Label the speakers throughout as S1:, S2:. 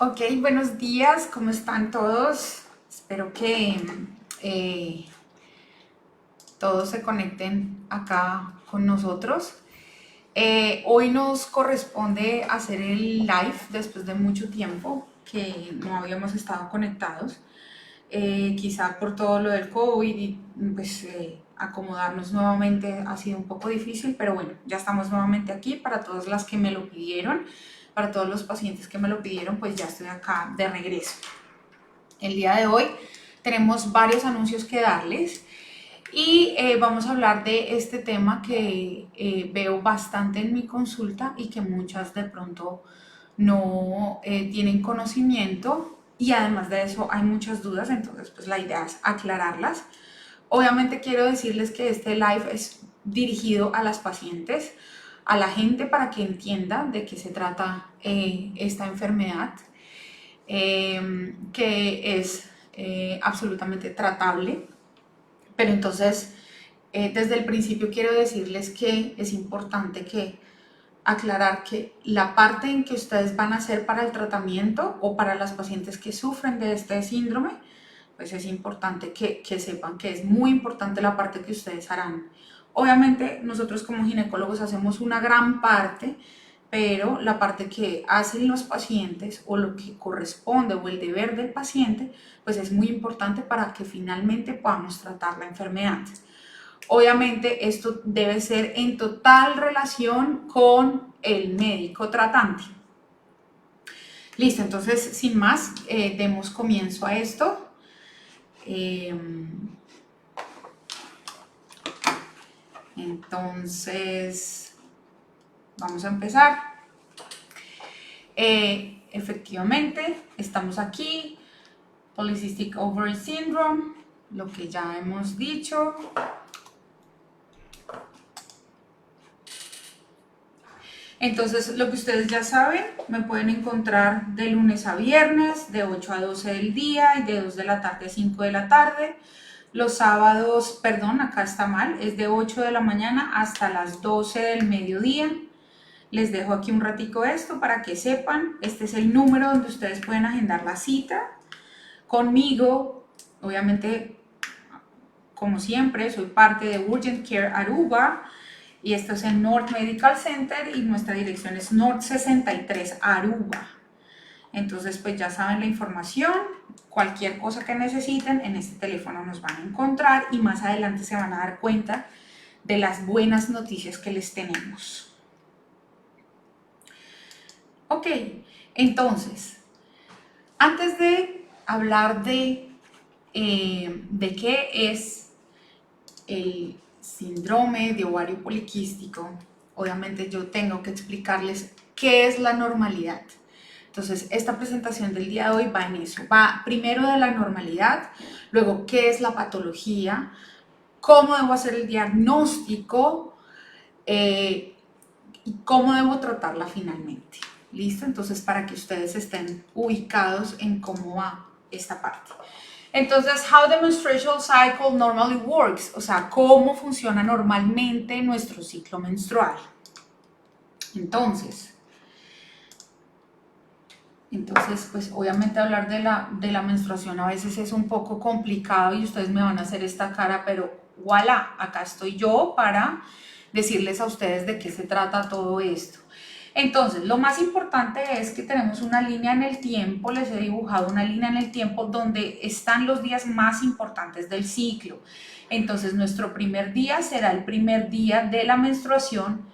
S1: Ok, buenos días, ¿cómo están todos? Espero que todos se conecten acá con nosotros. Hoy nos corresponde hacer el live después de mucho tiempo que no habíamos estado conectados. Quizá por todo lo del COVID y pues acomodarnos nuevamente ha sido un poco difícil, pero bueno, ya estamos nuevamente aquí para todas las que me lo pidieron, para todos los pacientes que me lo pidieron, pues ya estoy acá de regreso. El día de hoy tenemos varios anuncios que darles y vamos a hablar de este tema que veo bastante en mi consulta y que muchas de pronto no tienen conocimiento y además de eso hay muchas dudas, entonces pues la idea es aclararlas. Obviamente quiero decirles que este live es dirigido a las pacientes, a la gente para que entienda de qué se trata esta enfermedad, que es absolutamente tratable. Pero entonces, desde el principio quiero decirles que es importante que aclarar que la parte en que ustedes van a hacer para el tratamiento o para las pacientes que sufren de este síndrome, pues es importante que sepan que es muy importante la parte que ustedes harán. Obviamente nosotros como ginecólogos hacemos una gran parte, pero la parte que hacen los pacientes o lo que corresponde o el deber del paciente, pues es muy importante para que finalmente podamos tratar la enfermedad. Obviamente esto debe ser en total relación con el médico tratante. Listo, entonces sin más, demos comienzo a esto. Entonces, vamos a empezar. Efectivamente, estamos aquí, Polycystic Ovary Syndrome, lo que ya hemos dicho. Entonces, lo que ustedes ya saben, me pueden encontrar de lunes a viernes, de 8 a 12 del día y de 2 de la tarde a 5 de la tarde. Los sábados, perdón, acá está mal, es de 8 de la mañana hasta las 12 del mediodía. Les dejo aquí un ratico esto para que sepan. Este es el número donde ustedes pueden agendar la cita conmigo. Obviamente, como siempre, soy parte de Urgent Care Aruba. Y esto es en North Medical Center y nuestra dirección es North 63 Aruba. Entonces pues ya saben la información, cualquier cosa que necesiten en este teléfono nos van a encontrar y más adelante se van a dar cuenta de las buenas noticias que les tenemos. Ok, entonces, antes de hablar de qué es el síndrome de ovario poliquístico, obviamente yo tengo que explicarles qué es la normalidad. Entonces, esta presentación del día de hoy va en eso. Va primero de la normalidad, luego qué es la patología, cómo debo hacer el diagnóstico y cómo debo tratarla finalmente. ¿Listo? Entonces, para que ustedes estén ubicados en cómo va esta parte. Entonces, how the menstrual cycle normally works, o sea, cómo funciona normalmente nuestro ciclo menstrual. Entonces, pues obviamente hablar de la menstruación a veces es un poco complicado y ustedes me van a hacer esta cara, pero voilà, acá estoy yo para decirles a ustedes de qué se trata todo esto. Entonces, lo más importante es que tenemos una línea en el tiempo, les he dibujado una línea en el tiempo donde están los días más importantes del ciclo. Entonces, nuestro primer día será el primer día de la menstruación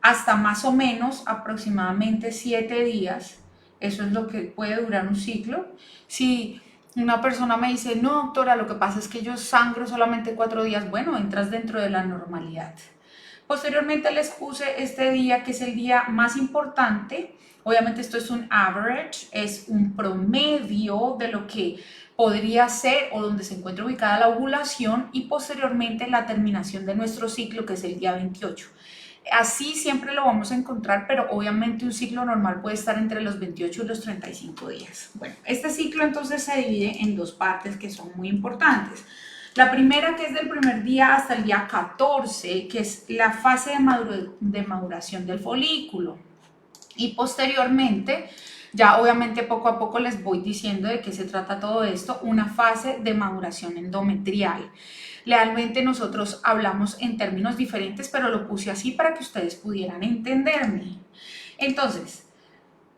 S1: hasta más o menos aproximadamente 7 días. Eso es lo que puede durar un ciclo. Si una persona me dice, no doctora, lo que pasa es que yo sangro solamente 4 días, bueno, entras dentro de la normalidad. Posteriormente les puse este día que es el día más importante. Obviamente esto es un average, es un promedio de lo que podría ser o donde se encuentra ubicada la ovulación y posteriormente la terminación de nuestro ciclo que es el día 28. Así siempre lo vamos a encontrar, pero obviamente un ciclo normal puede estar entre los 28 y los 35 días. Bueno, este ciclo entonces se divide en dos partes que son muy importantes. La primera, que es del primer día hasta el día 14, que es la fase de maduración del folículo. Y posteriormente Ya obviamente poco a poco les voy diciendo de qué se trata todo esto, una fase de maduración endometrial. Realmente nosotros hablamos en términos diferentes, pero lo puse así para que ustedes pudieran entenderme. Entonces,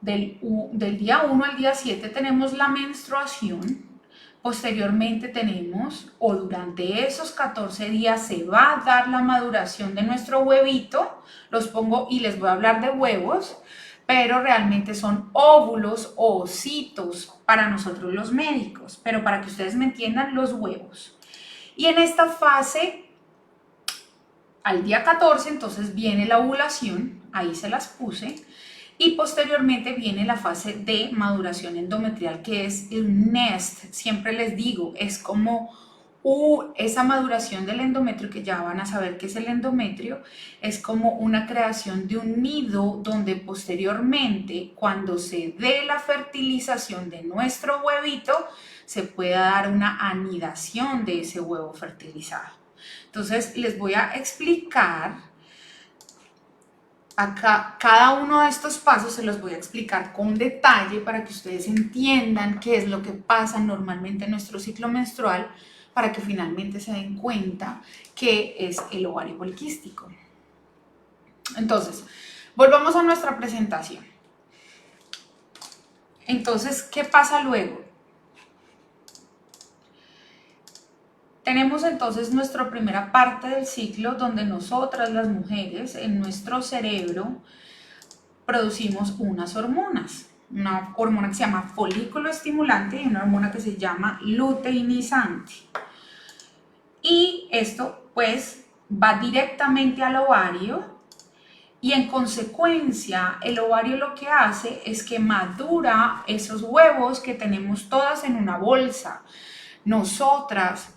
S1: del día 1 al día 7 tenemos la menstruación. Posteriormente tenemos, o durante esos 14 días se va a dar la maduración de nuestro huevito. Los pongo y les voy a hablar de huevos, pero realmente son óvulos o ocitos para nosotros los médicos, pero para que ustedes me entiendan, los huevos. Y en esta fase, al día 14, entonces viene la ovulación, ahí se las puse, y posteriormente viene la fase de maduración endometrial, que es el nest. Siempre les digo, es como esa maduración del endometrio, que ya van a saber qué es el endometrio, es como una creación de un nido donde posteriormente, cuando se dé la fertilización de nuestro huevito, se pueda dar una anidación de ese huevo fertilizado. Entonces les voy a explicar acá, cada uno de estos pasos se los voy a explicar con detalle para que ustedes entiendan qué es lo que pasa normalmente en nuestro ciclo menstrual, para que finalmente se den cuenta que es el ovario poliquístico. Entonces, volvamos a nuestra presentación. Entonces, ¿qué pasa luego? Tenemos entonces nuestra primera parte del ciclo donde nosotras las mujeres en nuestro cerebro producimos unas hormonas. Una hormona que se llama folículo estimulante y una hormona que se llama luteinizante. Y esto pues va directamente al ovario y en consecuencia el ovario lo que hace es que madura esos huevos que tenemos todas en una bolsa. Nosotras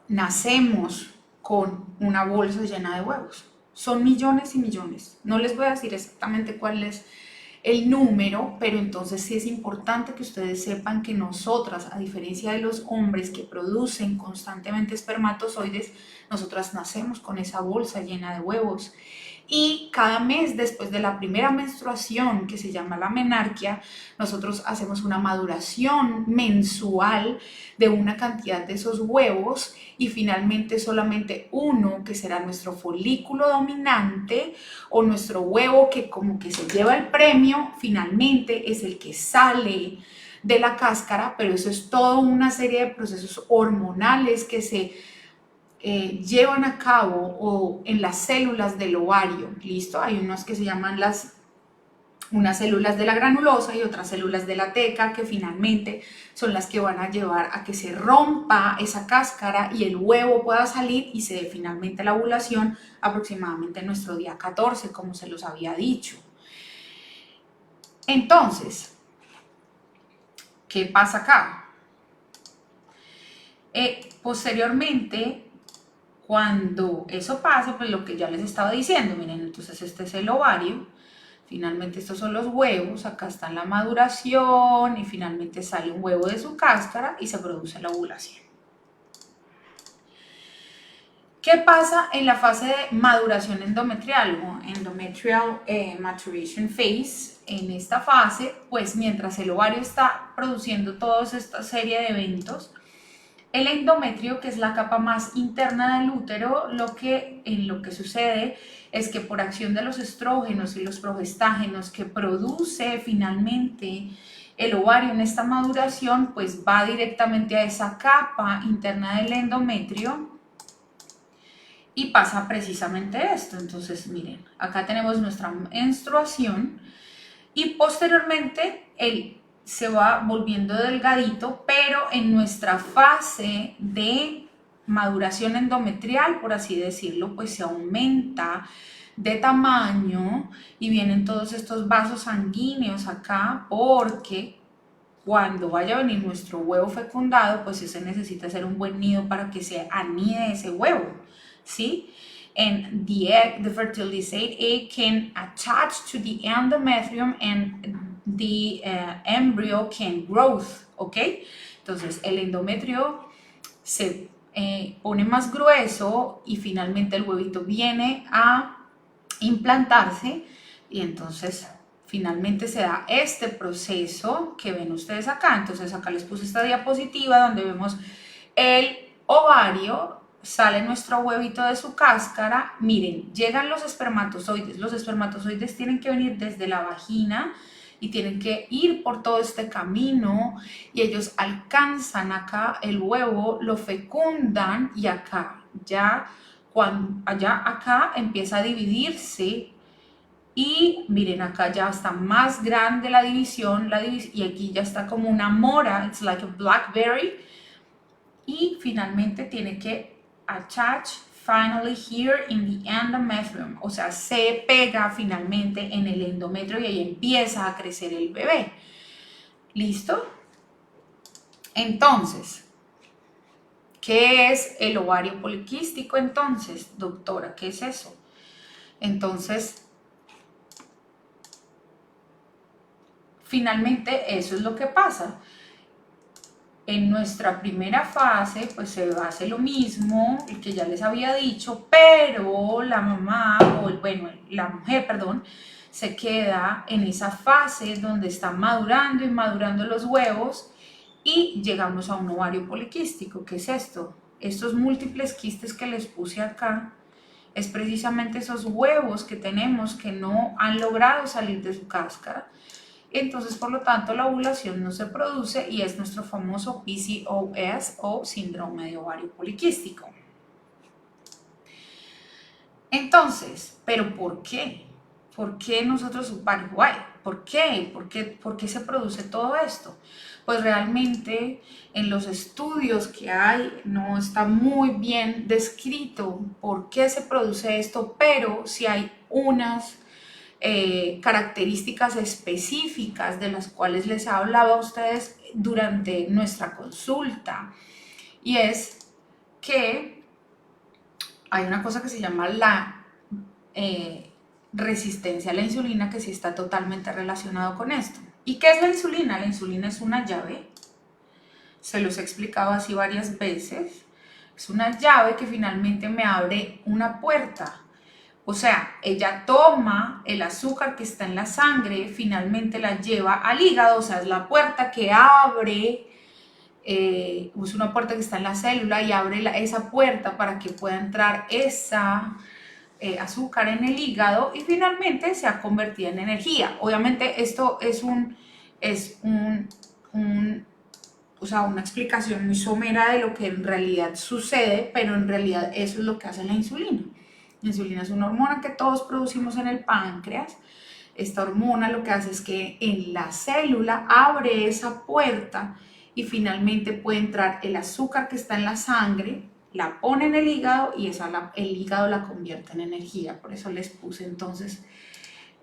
S1: nacemos con una bolsa llena de huevos. Son millones y millones. No les voy a decir exactamente cuál es el número, pero entonces sí es importante que ustedes sepan que nosotras, a diferencia de los hombres que producen constantemente espermatozoides, nosotras nacemos con esa bolsa llena de huevos. Y cada mes después de la primera menstruación, que se llama la menarquia, nosotros hacemos una maduración mensual de una cantidad de esos huevos y finalmente solamente uno, que será nuestro folículo dominante o nuestro huevo que como que se lleva el premio, finalmente es el que sale de la cáscara, pero eso es toda una serie de procesos hormonales que se llevan a cabo o en las células del ovario, ¿listo? Hay unas que se llaman unas células de la granulosa y otras células de la teca, que finalmente son las que van a llevar a que se rompa esa cáscara y el huevo pueda salir y se dé finalmente la ovulación aproximadamente en nuestro día 14, como se los había dicho. Entonces, ¿qué pasa acá? Posteriormente, cuando eso pasa, pues lo que ya les estaba diciendo, miren, entonces este es el ovario, finalmente estos son los huevos, acá está la maduración y finalmente sale un huevo de su cáscara y se produce la ovulación. ¿Qué pasa en la fase de maduración endometrial o endometrial maturation phase? En esta fase, pues mientras el ovario está produciendo toda esta serie de eventos, el endometrio, que es la capa más interna del útero, lo que sucede es que por acción de los estrógenos y los progestágenos que produce finalmente el ovario en esta maduración, pues va directamente a esa capa interna del endometrio y pasa precisamente esto. Entonces, miren, acá tenemos nuestra menstruación y posteriormente se va volviendo delgadito, pero en nuestra fase de maduración endometrial, por así decirlo, pues se aumenta de tamaño y vienen todos estos vasos sanguíneos acá, porque cuando vaya a venir nuestro huevo fecundado, pues se necesita hacer un buen nido para que se anide ese huevo, ¿sí? And the fertilized egg can attach to the endometrium and the embryo can grow, ¿ok? Entonces el endometrio se pone más grueso y finalmente el huevito viene a implantarse y entonces finalmente se da este proceso que ven ustedes acá. Entonces acá les puse esta diapositiva donde vemos el ovario, sale nuestro huevito de su cáscara. Miren, llegan los espermatozoides. Los espermatozoides tienen que venir desde la vagina y tienen que ir por todo este camino y ellos alcanzan acá el huevo, lo fecundan y acá ya acá empieza a dividirse. Y miren, acá ya está más grande la división, y aquí ya está como una mora, it's like a blackberry. Y finalmente tiene que attach finally here in the endometrium, o sea, se pega finalmente en el endometrio y ahí empieza a crecer el bebé. ¿Listo? Entonces, ¿qué es el ovario poliquístico entonces, doctora? ¿Qué es eso? Entonces, finalmente eso es lo que pasa. En nuestra primera fase, pues se hace lo mismo, el que ya les había dicho, pero la mamá, la mujer, perdón, se queda en esa fase donde está madurando y madurando los huevos y llegamos a un ovario poliquístico. ¿Qué es esto? Estos múltiples quistes que les puse acá, es precisamente esos huevos que tenemos que no han logrado salir de su cáscara. Entonces, por lo tanto, la ovulación no se produce y es nuestro famoso PCOS o síndrome de ovario poliquístico. Entonces, ¿pero por qué? ¿Por qué nosotros, ¿por qué? ¿Por qué se produce todo esto? Pues realmente en los estudios que hay no está muy bien descrito por qué se produce esto, pero sí hay unas características específicas de las cuales les hablaba a ustedes durante nuestra consulta, y es que hay una cosa que se llama la resistencia a la insulina, que sí está totalmente relacionado con esto. ¿Y qué es la insulina? La insulina es una llave, se los he explicado así varias veces, es una llave que finalmente me abre una puerta. O sea, ella toma el azúcar que está en la sangre, finalmente la lleva al hígado, o sea, es la puerta que abre, es una puerta que está en la célula y abre esa puerta para que pueda entrar esa azúcar en el hígado y finalmente se ha convertido en energía. Obviamente esto es una explicación muy somera de lo que en realidad sucede, pero en realidad eso es lo que hace la insulina. La insulina es una hormona que todos producimos en el páncreas. Esta hormona lo que hace es que en la célula abre esa puerta y finalmente puede entrar el azúcar que está en la sangre, la pone en el hígado y el hígado la convierte en energía. Por eso les puse entonces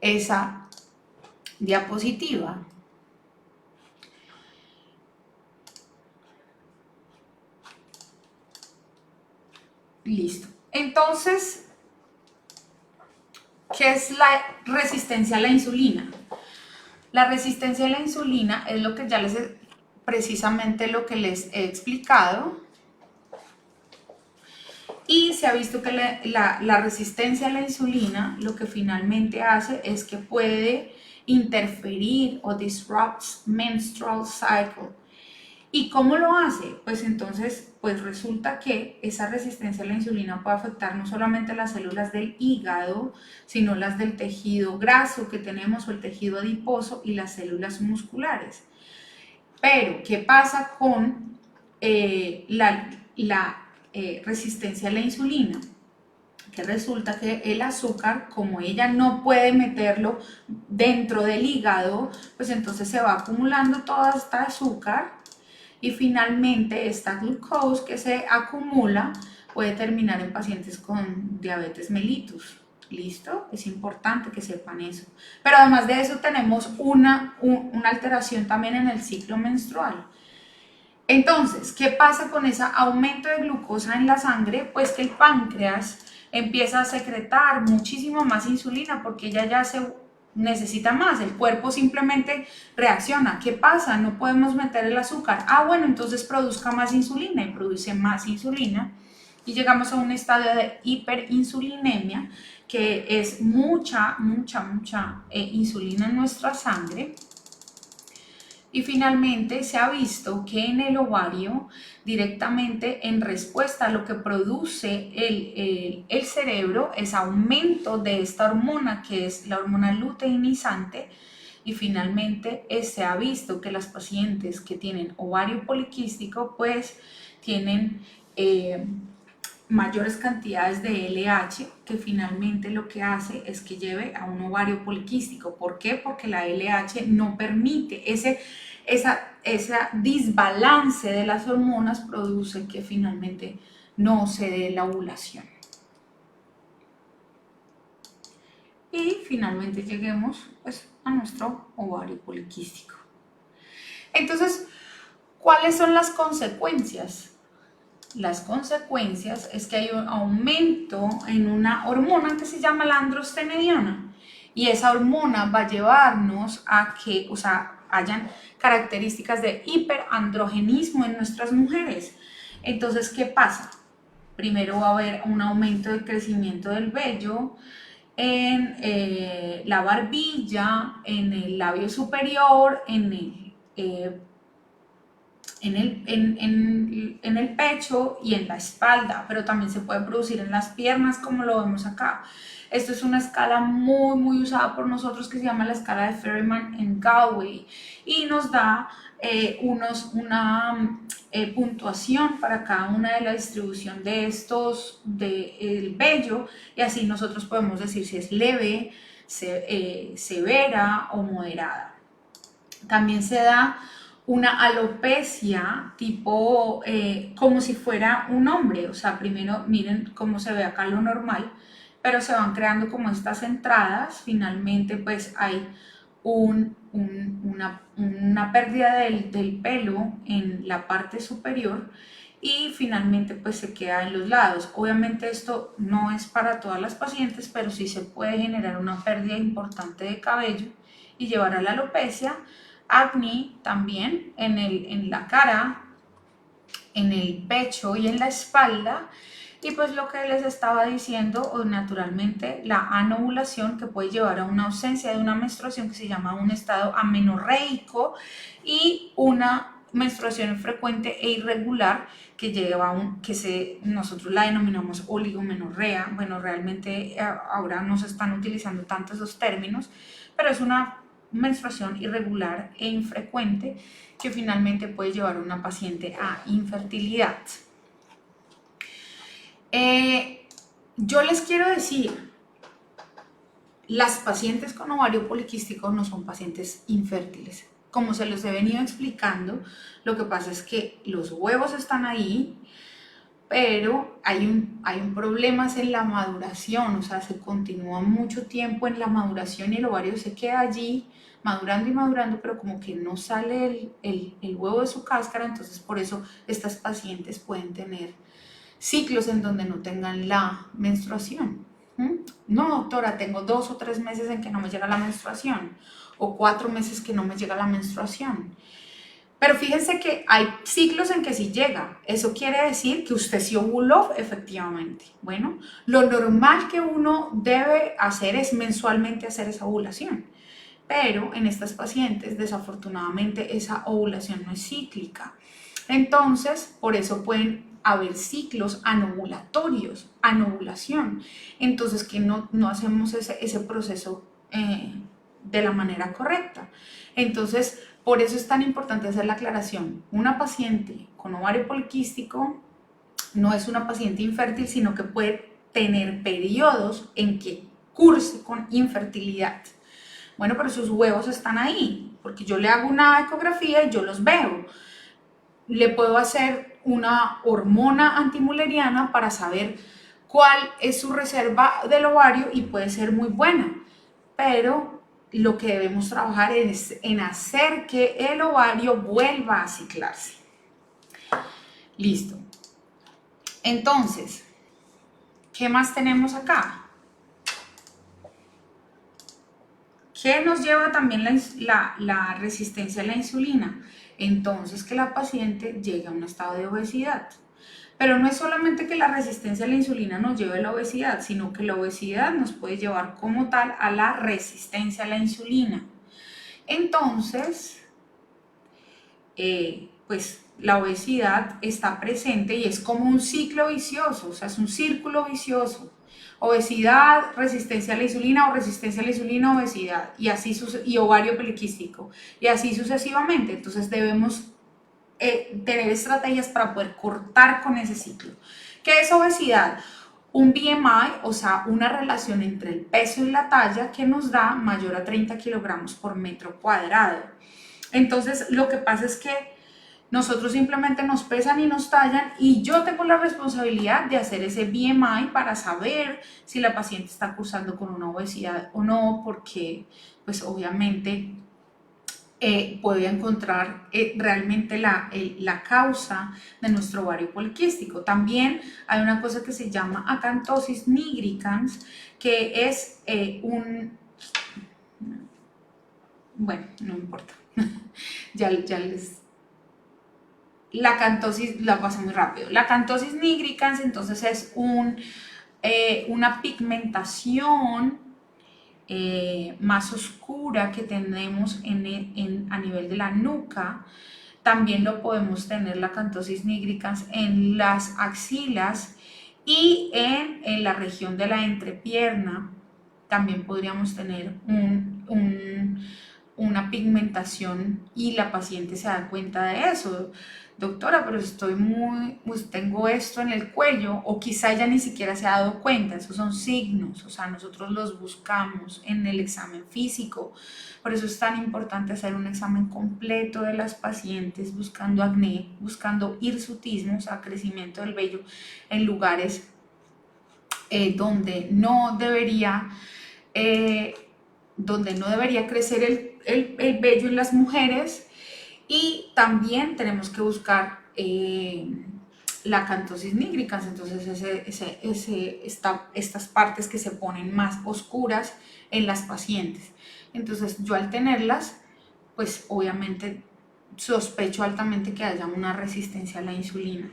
S1: esa diapositiva. Listo. Entonces, ¿qué es la resistencia a la insulina? La resistencia a la insulina es lo que precisamente lo que les he explicado. Y se ha visto que la resistencia a la insulina lo que finalmente hace es que puede interferir o disrupts menstrual cycle. ¿Y cómo lo hace? Pues entonces, pues resulta que esa resistencia a la insulina puede afectar no solamente las células del hígado, sino las del tejido graso que tenemos o el tejido adiposo y las células musculares. Pero, ¿qué pasa con resistencia a la insulina? Que resulta que el azúcar, como ella no puede meterlo dentro del hígado, pues entonces se va acumulando toda esta azúcar y finalmente esta glucosa que se acumula puede terminar en pacientes con diabetes mellitus. ¿Listo? Es importante que sepan eso. Pero además de eso tenemos una alteración también en el ciclo menstrual. Entonces, ¿qué pasa con ese aumento de glucosa en la sangre? Pues que el páncreas empieza a secretar muchísimo más insulina porque ella ya se necesita más, el cuerpo simplemente reacciona. ¿Qué pasa? No podemos meter el azúcar. Bueno, entonces produzca más insulina y produce más insulina y llegamos a un estado de hiperinsulinemia, que es mucha insulina en nuestra sangre. Y finalmente se ha visto que en el ovario, directamente en respuesta a lo que produce el cerebro, es aumento de esta hormona, que es la hormona luteinizante. Y finalmente se ha visto que las pacientes que tienen ovario poliquístico pues tienen mayores cantidades de LH, que finalmente lo que hace es que lleve a un ovario poliquístico. ¿Por qué? Porque la LH no permite, ese desbalance de las hormonas produce que finalmente no se dé la ovulación. Y finalmente lleguemos pues a nuestro ovario poliquístico. Entonces, ¿cuáles son las consecuencias? Las consecuencias es que hay un aumento en una hormona que se llama la androstenediona, y esa hormona va a llevarnos a que, hayan características de hiperandrogenismo en nuestras mujeres. Entonces, ¿qué pasa? Primero va a haber un aumento del crecimiento del vello en la barbilla, en el labio superior, en el pecho y en la espalda, pero también se puede producir en las piernas, como lo vemos acá. Esto es una escala muy usada por nosotros, que se llama la escala de Ferriman en Galway, y nos da una puntuación para cada una de la distribución de estos del vello, y así nosotros podemos decir si es leve, severa o moderada. También se da una alopecia tipo como si fuera un hombre, o sea, primero miren cómo se ve acá lo normal, pero se van creando como estas entradas. Finalmente pues hay una pérdida del pelo en la parte superior, y finalmente pues se queda en los lados. Obviamente esto no es para todas las pacientes, pero sí se puede generar una pérdida importante de cabello y llevar a la alopecia. Acné también en la cara, en el pecho y en la espalda. Y pues lo que les estaba diciendo, naturalmente la anovulación, que puede llevar a una ausencia de una menstruación, que se llama un estado amenorreico, y una menstruación frecuente e irregular, que lleva nosotros la denominamos oligomenorrea. Bueno, realmente ahora no se están utilizando tanto esos términos, pero es una menstruación irregular e infrecuente que finalmente puede llevar a una paciente a infertilidad. Yo les quiero decir, las pacientes con ovario poliquístico no son pacientes infértiles. Como se los he venido explicando, lo que pasa es que los huevos están ahí, pero hay un problema en la maduración, o sea, se continúa mucho tiempo en la maduración y el ovario se queda allí madurando y madurando, pero como que no sale el huevo de su cáscara. Entonces por eso estas pacientes pueden tener ciclos en donde no tengan la menstruación. No, doctora, tengo 2 o 3 meses en que no me llega la menstruación, o 4 meses que no me llega la menstruación. Pero fíjense que hay ciclos en que sí llega. Eso quiere decir que usted sí ovuló efectivamente. Bueno, lo normal que uno debe hacer es mensualmente hacer esa ovulación. Pero en estas pacientes, desafortunadamente, esa ovulación no es cíclica. Entonces, por eso pueden haber ciclos anovulatorios, anovulación. Entonces, que no hacemos ese proceso de la manera correcta. Entonces, por eso es tan importante hacer la aclaración. Una paciente con ovario poliquístico no es una paciente infértil, sino que puede tener periodos en que curse con infertilidad. Bueno, pero sus huevos están ahí, porque yo le hago una ecografía y yo los veo. Le puedo hacer una hormona antimuleriana para saber cuál es su reserva del ovario y puede ser muy buena, pero lo que debemos trabajar es en hacer que el ovario vuelva a ciclarse. Listo. Entonces, ¿qué más tenemos acá? ¿Qué nos lleva también la resistencia a la insulina? Entonces, que la paciente llegue a un estado de obesidad. Pero no es solamente que la resistencia a la insulina nos lleve a la obesidad, sino que la obesidad nos puede llevar como tal a la resistencia a la insulina. Entonces, pues la obesidad está presente y es como un ciclo vicioso, o sea, es un círculo vicioso. Obesidad, resistencia a la insulina o resistencia a la insulina, obesidad y así y ovario poliquístico y así sucesivamente. Entonces debemos tener estrategias para poder cortar con ese ciclo. ¿Qué es obesidad? Un BMI, o sea, una relación entre el peso y la talla que nos da mayor a 30 kilogramos por metro cuadrado. Entonces, lo que pasa es que nosotros simplemente nos pesan y nos tallan y yo tengo la responsabilidad de hacer ese BMI para saber si la paciente está cursando con una obesidad o no, porque pues obviamente puede encontrar realmente la causa de nuestro ovario poliquístico. También hay una cosa que se llama acantosis nigricans, que es bueno, no importa, ya les... La acantosis, la paso muy rápido. La acantosis nigricans entonces es una pigmentación más oscura que tenemos a nivel de la nuca. También lo podemos tener la acantosis nigricans en las axilas y en la región de la entrepierna. También podríamos tener una pigmentación y la paciente se da cuenta de eso. Doctora, pero pues tengo esto en el cuello, o quizá ella ni siquiera se ha dado cuenta. Esos son signos, o sea, nosotros los buscamos en el examen físico. Por eso es tan importante hacer un examen completo de las pacientes buscando acné, buscando hirsutismo, o sea, crecimiento del vello en lugares donde no debería crecer el vello en las mujeres. Y también tenemos que buscar la acantosis nigricans, entonces estas partes que se ponen más oscuras en las pacientes. Entonces yo al tenerlas, pues obviamente sospecho altamente que haya una resistencia a la insulina.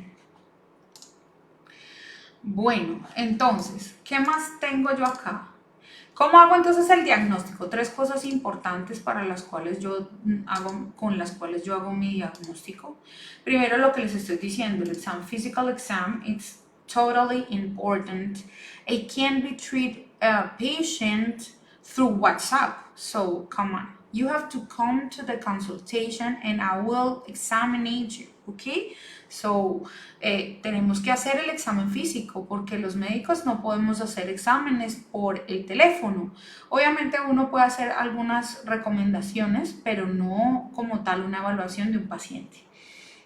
S1: Bueno, entonces, ¿qué más tengo yo acá? ¿Cómo hago entonces el diagnóstico? 3 cosas importantes con las cuales yo hago mi diagnóstico. Primero, lo que les estoy diciendo, el exam, physical exam, it's totally important. I can't be treat a patient through WhatsApp, so come on. You have to come to the consultation and I will examine you, okay? So, tenemos que hacer el examen físico porque los médicos no podemos hacer exámenes por el teléfono. Obviamente uno puede hacer algunas recomendaciones, pero no como tal una evaluación de un paciente.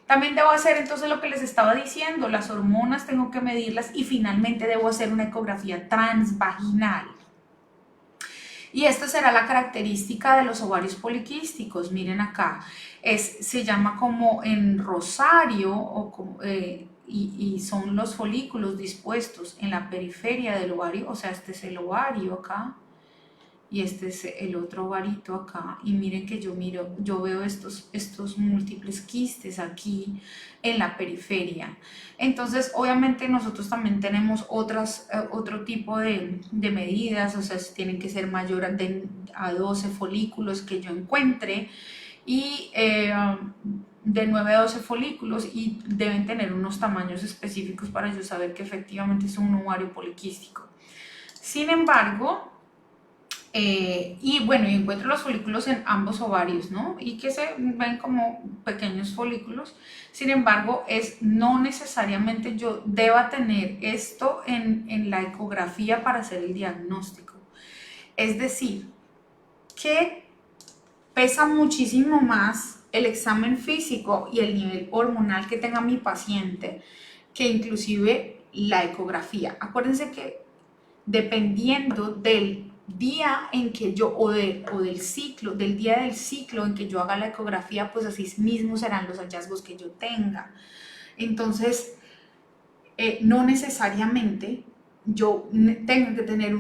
S1: También debo hacer entonces lo que les estaba diciendo, las hormonas tengo que medirlas y finalmente debo hacer una ecografía transvaginal. Y esta será la característica de los ovarios poliquísticos. Miren acá, se llama como en rosario y son los folículos dispuestos en la periferia del ovario. O sea, este es el ovario acá y este es el otro ovarito acá. Y miren que yo veo estos múltiples quistes aquí en la periferia. Entonces, obviamente nosotros también tenemos otro tipo de medidas, o sea, tienen que ser mayor a 12 folículos que yo encuentre y de 9 a 12 folículos y deben tener unos tamaños específicos para yo saber que efectivamente es un ovario poliquístico. Sin embargo, y bueno, y encuentro los folículos en ambos ovarios, ¿no? Y que se ven como pequeños folículos. Sin embargo, no necesariamente yo deba tener esto en la ecografía para hacer el diagnóstico. Es decir, que pesa muchísimo más el examen físico y el nivel hormonal que tenga mi paciente que inclusive la ecografía. Acuérdense que dependiendo del día en que yo, del día del ciclo en que yo haga la ecografía, pues así mismo serán los hallazgos que yo tenga. Entonces, no necesariamente yo tengo que tener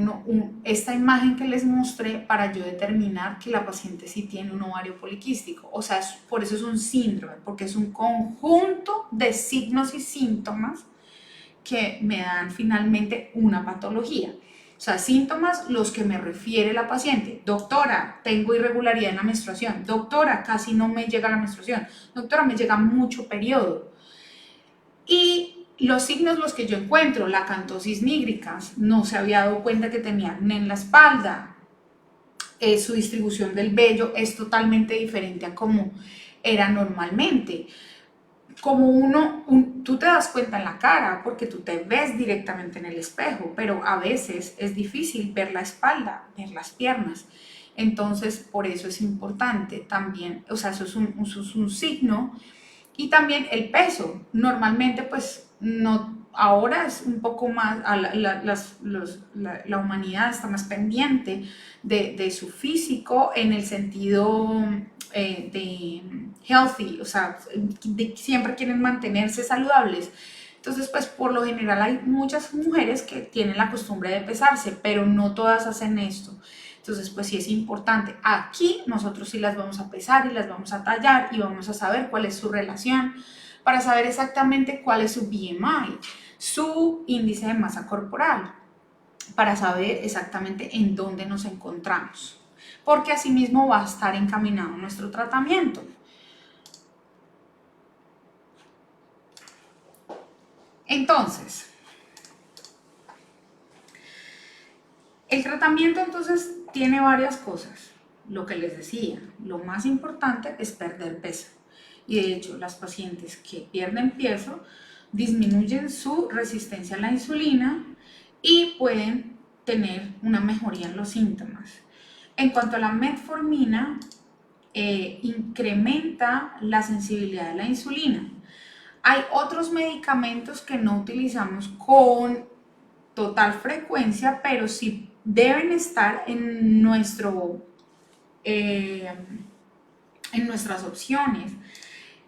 S1: esta imagen que les mostré para yo determinar que la paciente sí tiene un ovario poliquístico. O sea, por eso es un síndrome, porque es un conjunto de signos y síntomas que me dan finalmente una patología. O sea, síntomas los que me refiere la paciente. Doctora, tengo irregularidad en la menstruación. Doctora, casi no me llega la menstruación. Doctora, me llega mucho periodo. Y los signos los que yo encuentro, la acantosis nigricans, no se había dado cuenta que tenía acné en la espalda. Su distribución del vello es totalmente diferente a como era normalmente. Como tú te das cuenta en la cara porque tú te ves directamente en el espejo, pero a veces es difícil ver la espalda, ver las piernas. Entonces, por eso es importante también, o sea, eso es un signo. Y también el peso. Normalmente, pues, no, ahora es un poco más, la humanidad está más pendiente de su físico en el sentido de healthy, o sea, siempre quieren mantenerse saludables. Entonces, pues por lo general hay muchas mujeres que tienen la costumbre de pesarse, pero no todas hacen esto. Entonces, pues sí es importante. Aquí nosotros sí las vamos a pesar y las vamos a tallar y vamos a saber cuál es su relación para saber exactamente cuál es su BMI, su índice de masa corporal, para saber exactamente en dónde nos encontramos, porque asimismo va a estar encaminado nuestro tratamiento. Entonces, el tratamiento entonces tiene varias cosas. Lo que les decía, lo más importante es perder peso. Y de hecho, las pacientes que pierden peso disminuyen su resistencia a la insulina y pueden tener una mejoría en los síntomas. En cuanto a la metformina, incrementa la sensibilidad de la insulina. Hay otros medicamentos que no utilizamos con total frecuencia, pero sí deben estar en nuestras opciones.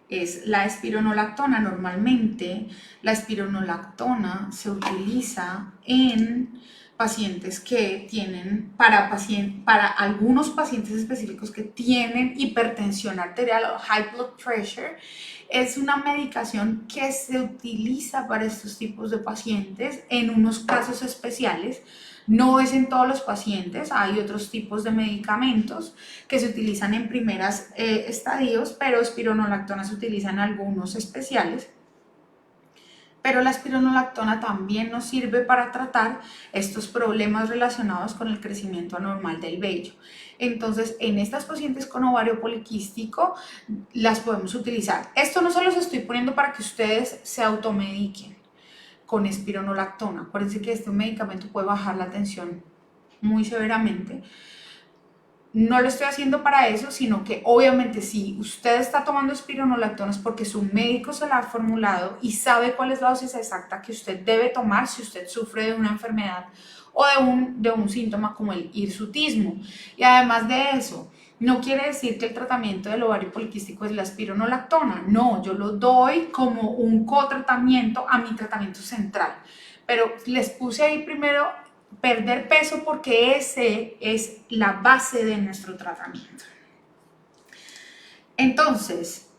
S1: Es la espironolactona. Normalmente la espironolactona se utiliza en pacientes que tienen, para algunos pacientes específicos que tienen hipertensión arterial o high blood pressure. Es una medicación que se utiliza para estos tipos de pacientes en unos casos especiales. No es en todos los pacientes, hay otros tipos de medicamentos que se utilizan en primeros estadios, pero espironolactona se utiliza en algunos especiales. Pero la espironolactona también nos sirve para tratar estos problemas relacionados con el crecimiento anormal del vello. Entonces, en estas pacientes con ovario poliquístico las podemos utilizar. Esto no se los estoy poniendo para que ustedes se automediquen con espironolactona. Acuérdense que este medicamento puede bajar la tensión muy severamente. No lo estoy haciendo para eso, sino que obviamente si usted está tomando espironolactona es porque su médico se la ha formulado y sabe cuál es la dosis exacta que usted debe tomar si usted sufre de una enfermedad o de un síntoma como el hirsutismo. Y además de eso, no quiere decir que el tratamiento del ovario poliquístico es la espironolactona. No, yo lo doy como un cotratamiento a mi tratamiento central. Pero les puse ahí primero perder peso porque ese es la base de nuestro tratamiento. Entonces,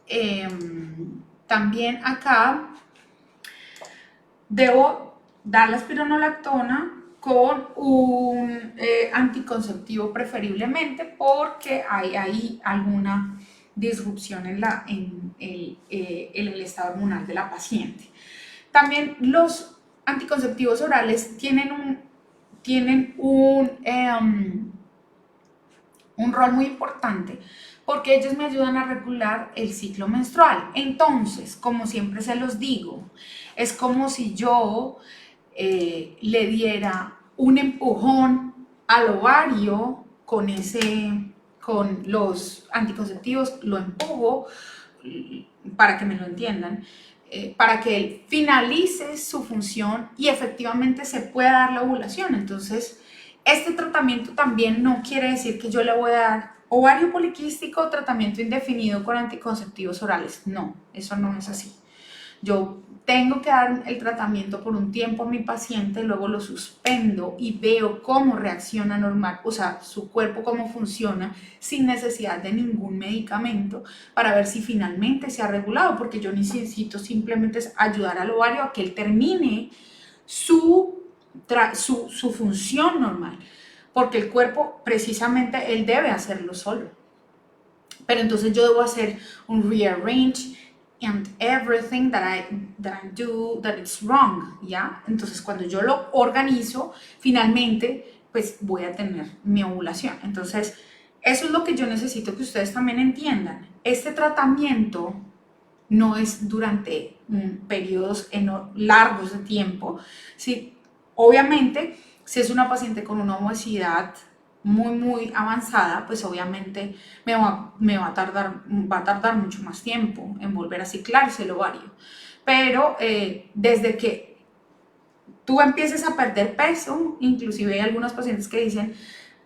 S1: también acá debo dar la espironolactona con un anticonceptivo preferiblemente porque hay ahí alguna disrupción en el estado hormonal de la paciente. También los anticonceptivos orales tienen un rol muy importante porque ellos me ayudan a regular el ciclo menstrual. Entonces, como siempre se los digo, es como si yo le diera un empujón al ovario con los anticonceptivos, lo empujo para que me lo entiendan, para que él finalice su función y efectivamente se pueda dar la ovulación. Entonces, este tratamiento también no quiere decir que yo le voy a dar ovario poliquístico, tratamiento indefinido con anticonceptivos orales. No, eso no es así. Yo tengo que dar el tratamiento por un tiempo a mi paciente, luego lo suspendo y veo cómo reacciona normal, o sea, su cuerpo cómo funciona sin necesidad de ningún medicamento para ver si finalmente se ha regulado, porque yo necesito simplemente ayudar al ovario a que él termine su función normal, porque el cuerpo precisamente él debe hacerlo solo. Pero entonces yo debo hacer un rearrange and everything that I do that it's wrong, ¿ya? Entonces cuando yo lo organizo, finalmente pues voy a tener mi ovulación. Entonces eso es lo que yo necesito que ustedes también entiendan. Este tratamiento no es durante periodos largos de tiempo. Sí, obviamente, si es una paciente con una obesidad muy avanzada, pues obviamente va a tardar mucho más tiempo en volver a ciclarse el ovario. Pero desde que tú empieces a perder peso, inclusive hay algunos pacientes que dicen,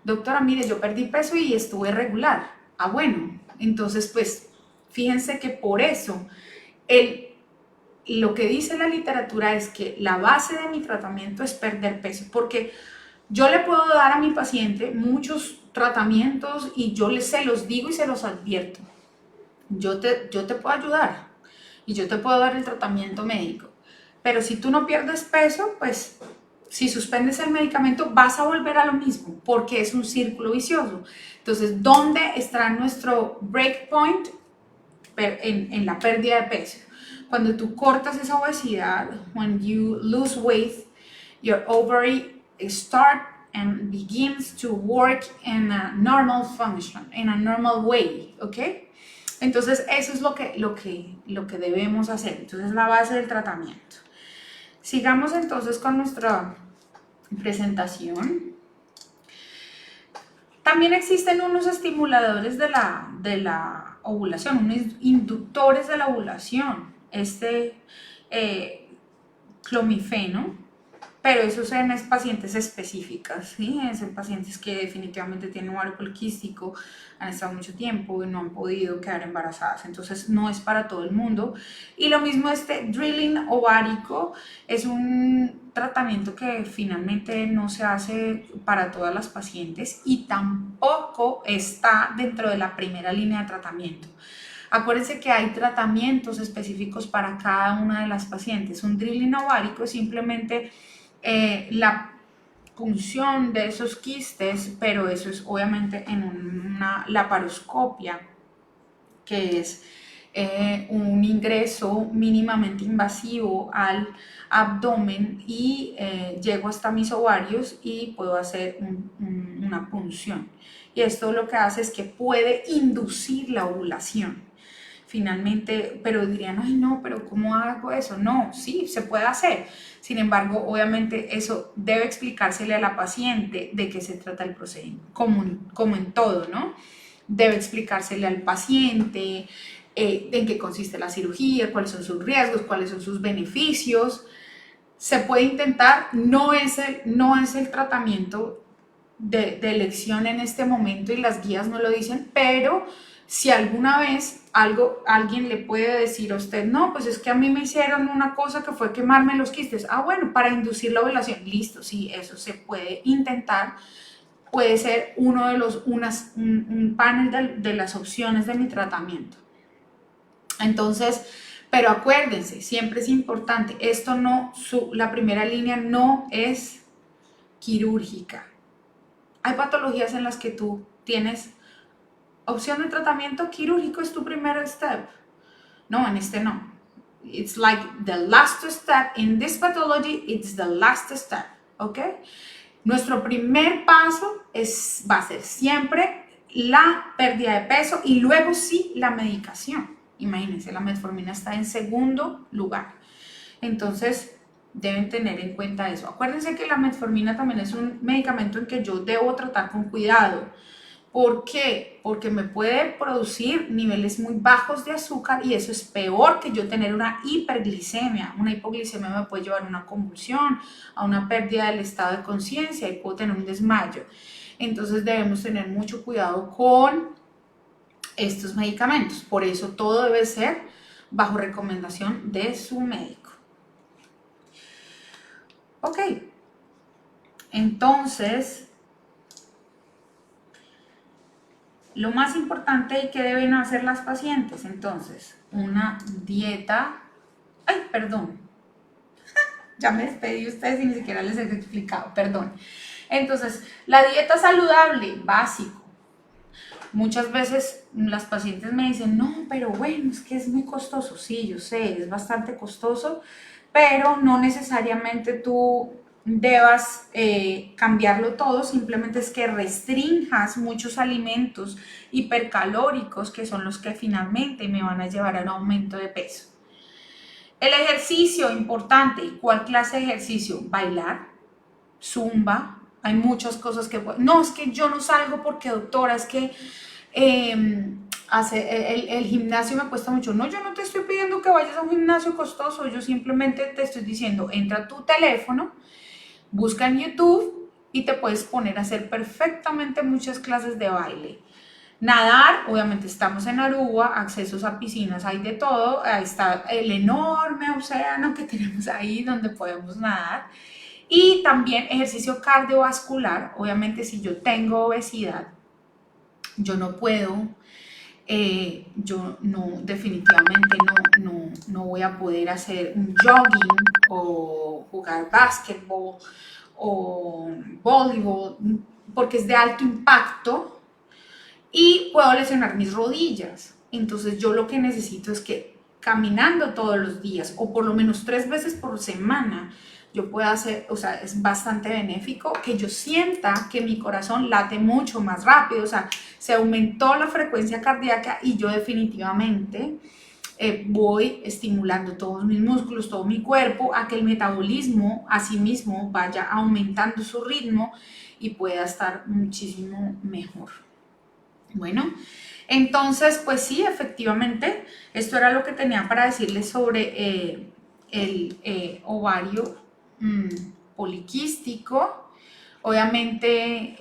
S1: doctora, mire, yo perdí peso y estuve regular. Ah, bueno, entonces pues fíjense que por eso lo que dice la literatura es que la base de mi tratamiento es perder peso, porque yo le puedo dar a mi paciente muchos tratamientos y se los digo y se los advierto. Yo te puedo ayudar y yo te puedo dar el tratamiento médico, pero si tú no pierdes peso, pues si suspendes el medicamento vas a volver a lo mismo, porque es un círculo vicioso. Entonces, ¿dónde está nuestro break point? En la pérdida de peso. Cuando tú cortas esa obesidad, when you lose weight, your ovary start and begins to work in a normal function, in a normal way, ¿ok? Entonces eso es lo que debemos hacer. Entonces la base del tratamiento. Sigamos entonces con nuestra presentación. También existen unos estimuladores de la ovulación, unos inductores de la ovulación, clomifeno, pero eso es en pacientes específicas, ¿sí? Es en pacientes que definitivamente tienen ovario poliquístico, han estado mucho tiempo y no han podido quedar embarazadas, entonces no es para todo el mundo. Y lo mismo drilling ovárico es un tratamiento que finalmente no se hace para todas las pacientes y tampoco está dentro de la primera línea de tratamiento. Acuérdense que hay tratamientos específicos para cada una de las pacientes. Un drilling ovárico es simplemente la punción de esos quistes, pero eso es obviamente en una laparoscopia, que es un ingreso mínimamente invasivo al abdomen y llego hasta mis ovarios y puedo hacer una punción. Y esto lo que hace es que puede inducir la ovulación. Finalmente, pero dirían, ay no, pero ¿cómo hago eso? No, sí, se puede hacer. Sin embargo, obviamente eso debe explicársele a la paciente de qué se trata el procedimiento, como en todo, ¿no? Debe explicársele al paciente en qué consiste la cirugía, cuáles son sus riesgos, cuáles son sus beneficios. Se puede intentar, no es el tratamiento de elección en este momento y las guías no lo dicen, pero si alguna vez alguien le puede decir a usted, no, pues es que a mí me hicieron una cosa que fue quemarme los quistes, ah bueno, para inducir la ovulación, listo, sí, eso se puede intentar, puede ser uno de un panel de las opciones de mi tratamiento. Entonces, pero acuérdense, siempre es importante, la primera línea no es quirúrgica. Hay patologías en las que tú tienes opción de tratamiento quirúrgico, es tu primer step. No, en este no. It's like the last step. In this pathology, it's the last step. ¿Ok? Nuestro primer paso va a ser siempre la pérdida de peso y luego sí la medicación. Imagínense, la metformina está en segundo lugar. Entonces, deben tener en cuenta eso. Acuérdense que la metformina también es un medicamento en que yo debo tratar con cuidado. ¿Por qué? Porque me puede producir niveles muy bajos de azúcar y eso es peor que yo tener una hiperglicemia. Una hipoglicemia me puede llevar a una convulsión, a una pérdida del estado de conciencia y puedo tener un desmayo. Entonces debemos tener mucho cuidado con estos medicamentos. Por eso todo debe ser bajo recomendación de su médico. Ok, entonces, lo más importante que deben hacer las pacientes, entonces, una dieta, ay, perdón, ya me despedí de ustedes y ni siquiera les he explicado, perdón. Entonces, la dieta saludable, básico. Muchas veces las pacientes me dicen, no, pero bueno, es que es muy costoso. Sí, yo sé, es bastante costoso, pero no necesariamente tú debas cambiarlo todo, simplemente es que restrinjas muchos alimentos hipercalóricos que son los que finalmente me van a llevar a un aumento de peso. El ejercicio, importante. ¿Cuál clase de ejercicio? Bailar, zumba, hay muchas cosas que... No, es que yo no salgo porque, doctora, es que el gimnasio me cuesta mucho. No, yo no te estoy pidiendo que vayas a un gimnasio costoso, yo simplemente te estoy diciendo, entra a tu teléfono, busca en YouTube y te puedes poner a hacer perfectamente muchas clases de baile. Nadar, obviamente estamos en Aruba, accesos a piscinas hay de todo, ahí está el enorme océano que tenemos ahí donde podemos nadar. Y también ejercicio cardiovascular, obviamente si yo tengo obesidad, yo no puedo, yo no, definitivamente no voy a poder hacer un jogging o jugar básquetbol o voleibol, porque es de alto impacto y puedo lesionar mis rodillas. Entonces yo lo que necesito es que caminando todos los días o por lo menos 3 veces por semana yo pueda hacer, o sea, es bastante benéfico que yo sienta que mi corazón late mucho más rápido, o sea, se aumentó la frecuencia cardíaca y yo definitivamente voy estimulando todos mis músculos, todo mi cuerpo, a que el metabolismo a sí mismo vaya aumentando su ritmo y pueda estar muchísimo mejor. Bueno, entonces, pues sí, efectivamente, esto era lo que tenía para decirles sobre el ovario poliquístico. Obviamente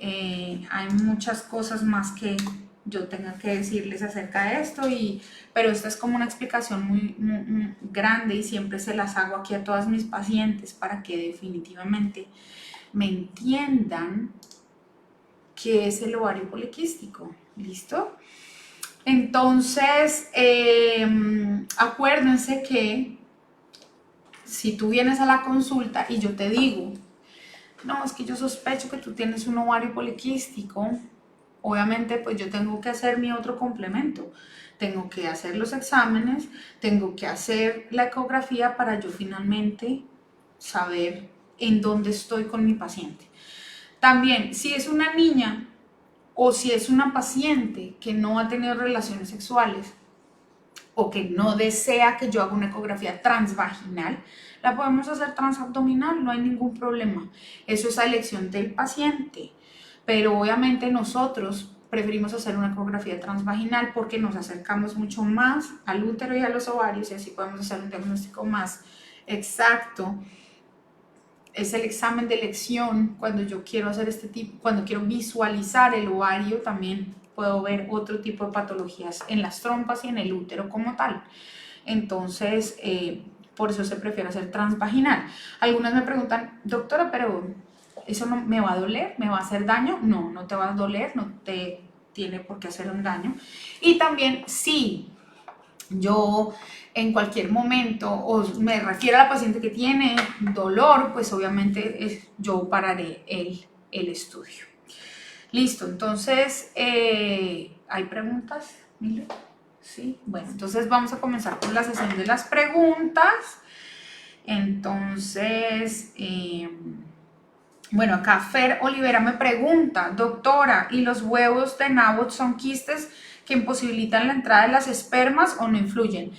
S1: hay muchas cosas más que yo tenga que decirles acerca de esto, pero esta es como una explicación muy grande y siempre se las hago aquí a todas mis pacientes para que definitivamente me entiendan qué es el ovario poliquístico. ¿Listo? Entonces, acuérdense que si tú vienes a la consulta y yo te digo, no, es que yo sospecho que tú tienes un ovario poliquístico, obviamente pues yo tengo que hacer mi otro complemento. Tengo que hacer los exámenes, tengo que hacer la ecografía para yo finalmente saber en dónde estoy con mi paciente. También, si es una niña o si es una paciente que no ha tenido relaciones sexuales o que no desea que yo haga una ecografía transvaginal, la podemos hacer transabdominal, no hay ningún problema. Eso es a elección del paciente, pero obviamente nosotros preferimos hacer una ecografía transvaginal porque nos acercamos mucho más al útero y a los ovarios y así podemos hacer un diagnóstico más exacto. Es el examen de elección cuando yo quiero hacer este tipo, cuando quiero visualizar el ovario, también puedo ver otro tipo de patologías en las trompas y en el útero como tal. Entonces, por eso se prefiere hacer transvaginal. Algunas me preguntan, doctora, pero ¿eso no me va a doler? ¿Me va a hacer daño? No, no te va a doler, no te tiene por qué hacer un daño. Y también, sí, yo en cualquier momento, o me refiero a la paciente que tiene dolor, pues obviamente yo pararé el estudio. Listo, entonces, ¿hay preguntas, Milo? Sí, bueno, entonces vamos a comenzar con la sesión de las preguntas. Entonces, bueno, acá Fer Olivera me pregunta, doctora, ¿y los huevos de Nabot son quistes que imposibilitan la entrada de las espermas o no influyen?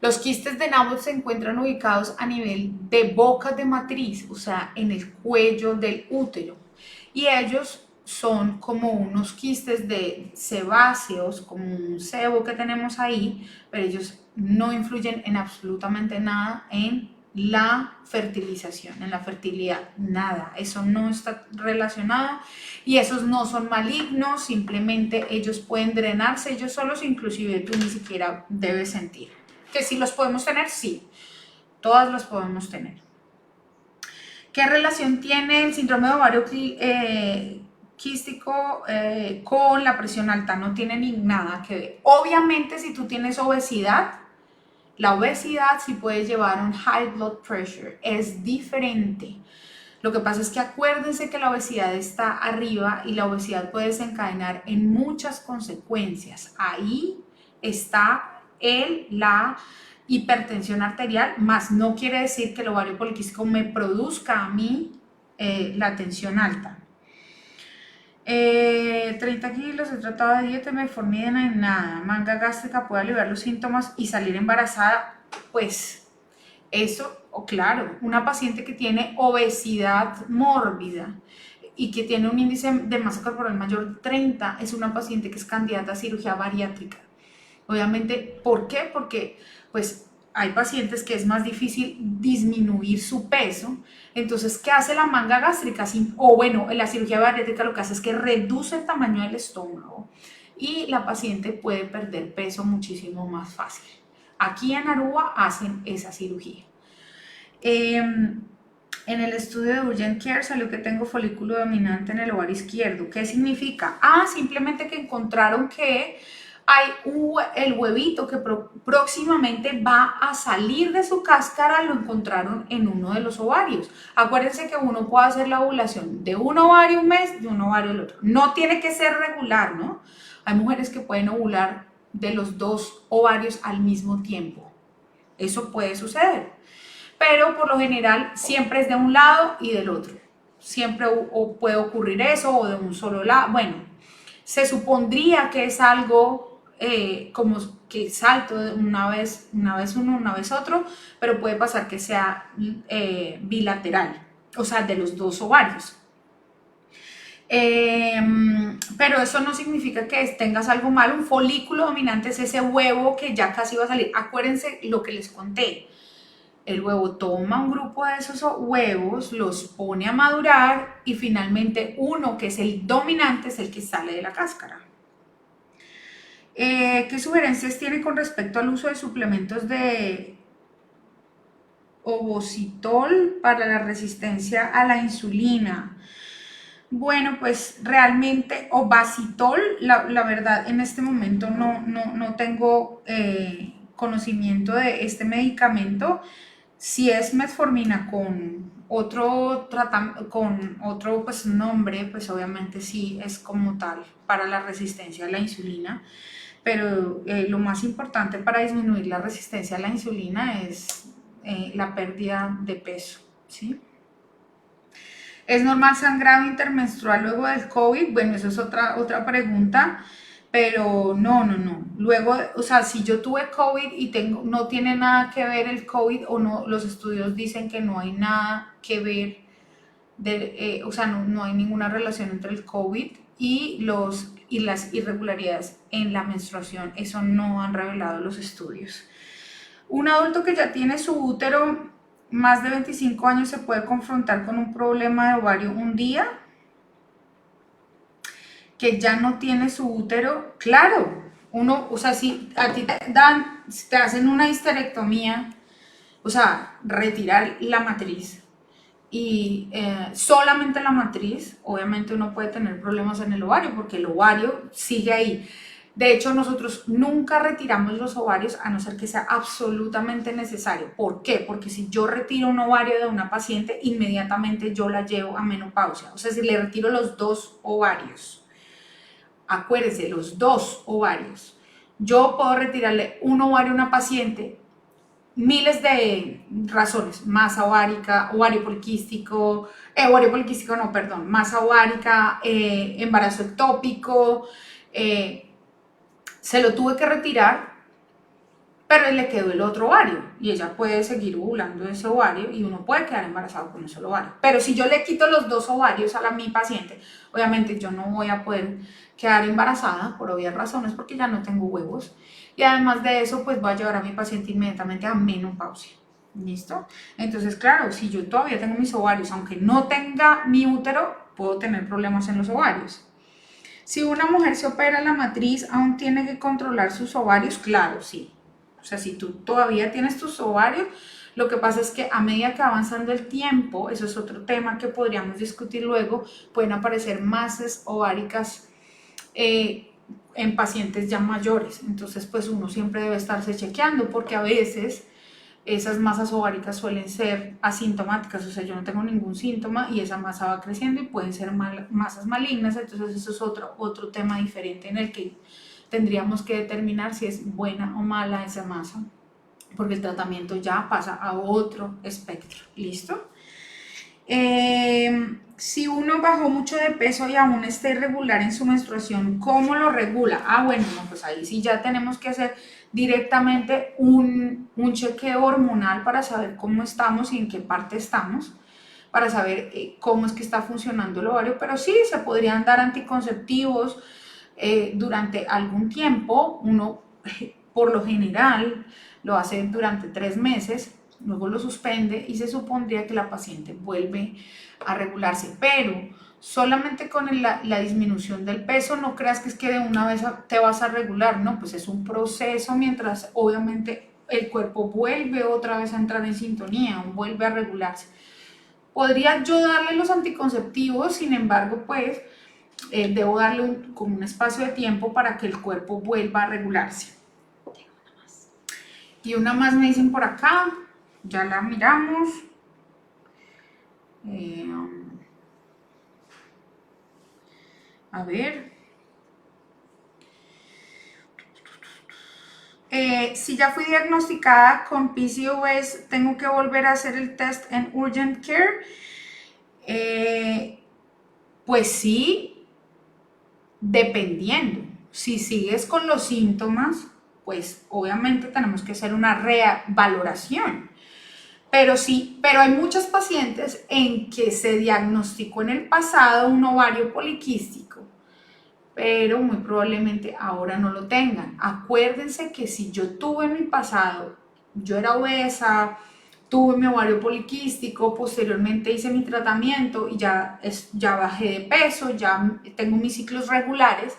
S1: Los quistes de Nabot se encuentran ubicados a nivel de boca de matriz, o sea, en el cuello del útero. Y ellos son como unos quistes de sebáceos, como un sebo que tenemos ahí, pero ellos no influyen en absolutamente nada en la fertilización, en la fertilidad, nada, eso no está relacionado y esos no son malignos, simplemente ellos pueden drenarse ellos solos, inclusive tú ni siquiera debes sentir. ¿Que sí los podemos tener? Sí, todas los podemos tener. ¿Qué relación tiene el síndrome de ovario quístico con la presión alta? No tiene ni nada que ver. Obviamente, si tú tienes obesidad, la obesidad sí puede llevar a un high blood pressure. Es diferente. Lo que pasa es que acuérdense que la obesidad está arriba y la obesidad puede desencadenar en muchas consecuencias. Ahí está la hipertensión arterial, más no quiere decir que el ovario poliquístico me produzca a mí la tensión alta. 30 kilos, he tratado de dieta, metformina y nada. Manga gástrica puede aliviar los síntomas y salir embarazada. Pues eso, claro, una paciente que tiene obesidad mórbida y que tiene un índice de masa corporal mayor de 30 es una paciente que es candidata a cirugía bariátrica. Obviamente, ¿por qué? Porque pues hay pacientes que es más difícil disminuir su peso. Entonces, ¿qué hace la manga gástrica? O bueno, la cirugía bariátrica lo que hace es que reduce el tamaño del estómago y la paciente puede perder peso muchísimo más fácil. Aquí en Aruba hacen esa cirugía. En el estudio de Urgent Care salió que tengo folículo dominante en el ovario izquierdo. ¿Qué significa? Simplemente que encontraron que hay el huevito que próximamente va a salir de su cáscara, lo encontraron en uno de los ovarios. Acuérdense que uno puede hacer la ovulación de un ovario un mes, de un ovario el otro. No tiene que ser regular, ¿no? Hay mujeres que pueden ovular de los dos ovarios al mismo tiempo. Eso puede suceder. Pero por lo general siempre es de un lado y del otro. Siempre puede ocurrir eso o de un solo lado. Bueno, se supondría que es algo como que salto de una vez uno, una vez otro, pero puede pasar que sea bilateral, o sea, de los dos ovarios. Pero eso no significa que tengas algo mal. Un folículo dominante es ese huevo que ya casi va a salir. Acuérdense lo que les conté. El huevo toma un grupo de esos huevos, los pone a madurar y finalmente uno que es el dominante es el que sale de la cáscara. ¿Qué sugerencias tiene con respecto al uso de suplementos de ovocitol para la resistencia a la insulina? Bueno, pues realmente ovacitol, la verdad en este momento no tengo conocimiento de este medicamento. Si es metformina con otro pues, nombre, pues obviamente sí es como tal para la resistencia a la insulina, pero lo más importante para disminuir la resistencia a la insulina es la pérdida de peso, ¿sí? ¿Es normal sangrado intermenstrual luego del COVID? Bueno, eso es otra pregunta, pero no. Luego, o sea, si yo tuve COVID y no tiene nada que ver el COVID o no, los estudios dicen que no hay nada que ver, o sea, no hay ninguna relación entre el COVID y las irregularidades en la menstruación. Eso no han revelado los estudios. Un adulto que ya tiene su útero más de 25 años se puede confrontar con un problema de ovario un día, que ya no tiene su útero. Claro, o sea, si a ti te hacen una histerectomía, o sea, retirar la matriz y solamente la matriz, obviamente uno puede tener problemas en el ovario porque el ovario sigue ahí. De hecho, nosotros nunca retiramos los ovarios a no ser que sea absolutamente necesario. ¿Por qué? Porque si yo retiro un ovario de una paciente, inmediatamente yo la llevo a menopausia. O sea, si le retiro los dos ovarios, acuérdense, los dos ovarios, yo puedo retirarle un ovario a una paciente, miles de razones, masa ovárica, masa ovárica, embarazo ectópico, se lo tuve que retirar, pero le quedó el otro ovario y ella puede seguir ovulando ese ovario y uno puede quedar embarazado con un solo ovario. Pero si yo le quito los dos ovarios a mi paciente, obviamente yo no voy a poder quedar embarazada por obvias razones porque ya no tengo huevos. Y además de eso, pues voy a llevar a mi paciente inmediatamente a menopausia. ¿Listo? Entonces, claro, si yo todavía tengo mis ovarios, aunque no tenga mi útero, puedo tener problemas en los ovarios. Si una mujer se opera la matriz, ¿aún tiene que controlar sus ovarios? Claro, sí. O sea, si tú todavía tienes tus ovarios, Lo que pasa es que a medida que va avanzando el tiempo, eso es otro tema que podríamos discutir luego, pueden aparecer masas ováricas en pacientes ya mayores. Entonces, pues uno siempre debe estarse chequeando porque a veces esas masas ováricas suelen ser asintomáticas, o sea, yo no tengo ningún síntoma y esa masa va creciendo y pueden ser masas malignas, entonces eso es otro tema diferente en el que tendríamos que determinar si es buena o mala esa masa, porque el tratamiento ya pasa a otro espectro. ¿Listo? Si uno bajó mucho de peso y aún está irregular en su menstruación, ¿cómo lo regula? Bueno, no, pues ahí sí ya tenemos que hacer directamente un chequeo hormonal para saber cómo estamos y en qué parte estamos, para saber cómo es que está funcionando el ovario, pero sí, se podrían dar anticonceptivos durante algún tiempo. Uno, por lo general, lo hace durante 3 meses, luego lo suspende y se supondría que la paciente vuelve a regularse, pero solamente con la disminución del peso no creas que es que de una vez te vas a regular, no, pues es un proceso mientras obviamente el cuerpo vuelve otra vez a entrar en sintonía, vuelve a regularse. Podría yo darle los anticonceptivos, sin embargo, pues debo darle como un espacio de tiempo para que el cuerpo vuelva a regularse. Y una más me dicen por acá, ya la miramos. A ver. Si ya fui diagnosticada con PCOS, ¿tengo que volver a hacer el test en Urgent Care? Pues sí, dependiendo. Si sigues con los síntomas, pues obviamente tenemos que hacer una revaloración. Pero sí, pero hay muchos pacientes en que se diagnosticó en el pasado un ovario poliquístico, pero muy probablemente ahora no lo tengan. Acuérdense que si yo tuve en mi pasado, yo era obesa, tuve mi ovario poliquístico, posteriormente hice mi tratamiento y ya bajé de peso, ya tengo mis ciclos regulares,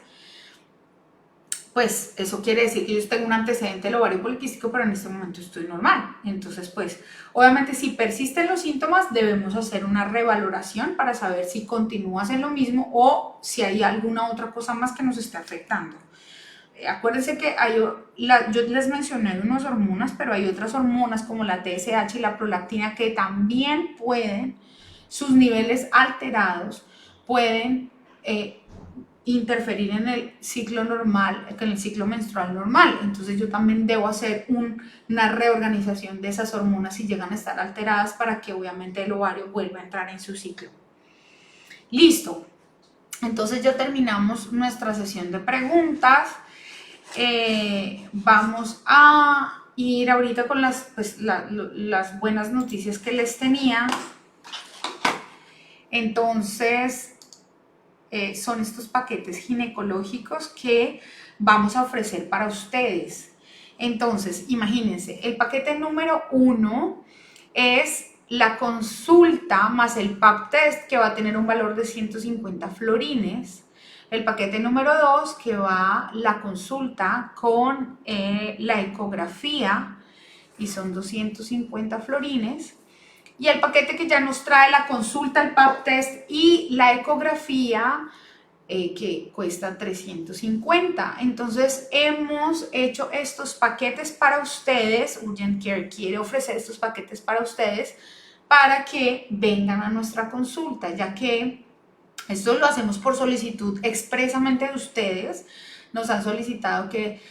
S1: pues eso quiere decir que yo tengo un antecedente del ovario poliquístico, pero en este momento estoy normal. Entonces, pues, obviamente si persisten los síntomas, debemos hacer una revaloración para saber si continúas en lo mismo o si hay alguna otra cosa más que nos esté afectando. Acuérdense que yo les mencioné unas hormonas, pero hay otras hormonas como la TSH y la prolactina que también pueden, sus niveles alterados, pueden interferir en el ciclo normal, en el ciclo menstrual normal. Entonces yo también debo hacer una reorganización de esas hormonas si llegan a estar alteradas para que obviamente el ovario vuelva a entrar en su ciclo. Listo. Entonces ya terminamos nuestra sesión de preguntas. Vamos a ir ahorita con las buenas noticias que les tenía. Entonces, son estos paquetes ginecológicos que vamos a ofrecer para ustedes. Entonces, imagínense, el paquete número 1 es la consulta más el pap test, que va a tener un valor de 150 florines. El paquete número 2, que va la consulta con la ecografía, y son 250 florines. Y el paquete que ya nos trae la consulta, el pap test y la ecografía, que cuesta 350. Entonces hemos hecho estos paquetes para ustedes. Urgent Care quiere ofrecer estos paquetes para ustedes para que vengan a nuestra consulta, ya que esto lo hacemos por solicitud expresamente de ustedes. Nos han solicitado que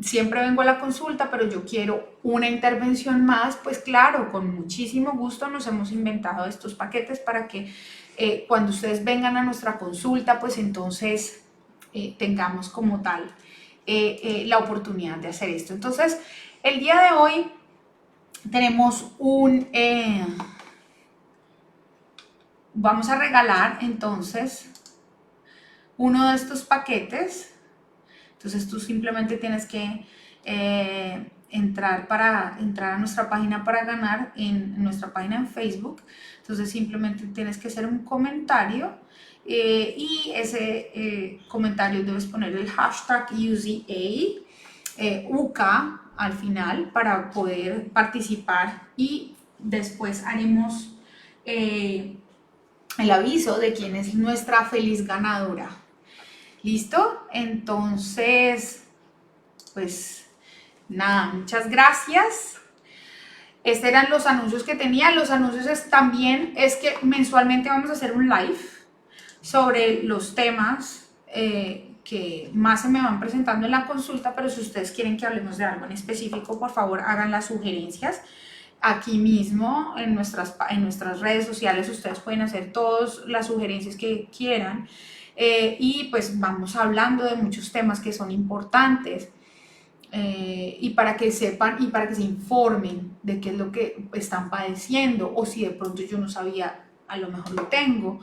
S1: siempre vengo a la consulta, pero yo quiero una intervención más. Pues claro, con muchísimo gusto nos hemos inventado estos paquetes para que cuando ustedes vengan a nuestra consulta, pues entonces tengamos como tal la oportunidad de hacer esto. Entonces, el día de hoy tenemos vamos a regalar entonces uno de estos paquetes. Entonces tú simplemente tienes que entrar a nuestra página para ganar, en nuestra página en Facebook. Entonces simplemente tienes que hacer un comentario y ese comentario debes poner el hashtag UZA UCA al final para poder participar y después haremos el aviso de quién es nuestra feliz ganadora. ¿Listo? Entonces, pues nada, muchas gracias. Estos eran los anuncios que tenía. Los anuncios también es que mensualmente vamos a hacer un live sobre los temas que más se me van presentando en la consulta, pero si ustedes quieren que hablemos de algo en específico, por favor hagan las sugerencias. Aquí mismo en nuestras redes sociales ustedes pueden hacer todas las sugerencias que quieran y pues vamos hablando de muchos temas que son importantes. Y para que sepan y para que se informen de qué es lo que están padeciendo o si de pronto yo no sabía, a lo mejor lo tengo,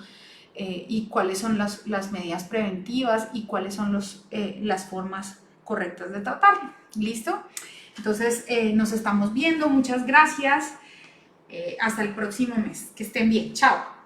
S1: y cuáles son las medidas preventivas y cuáles son las formas correctas de tratarlo. ¿Listo? Entonces nos estamos viendo, muchas gracias, hasta el próximo mes, que estén bien, chao.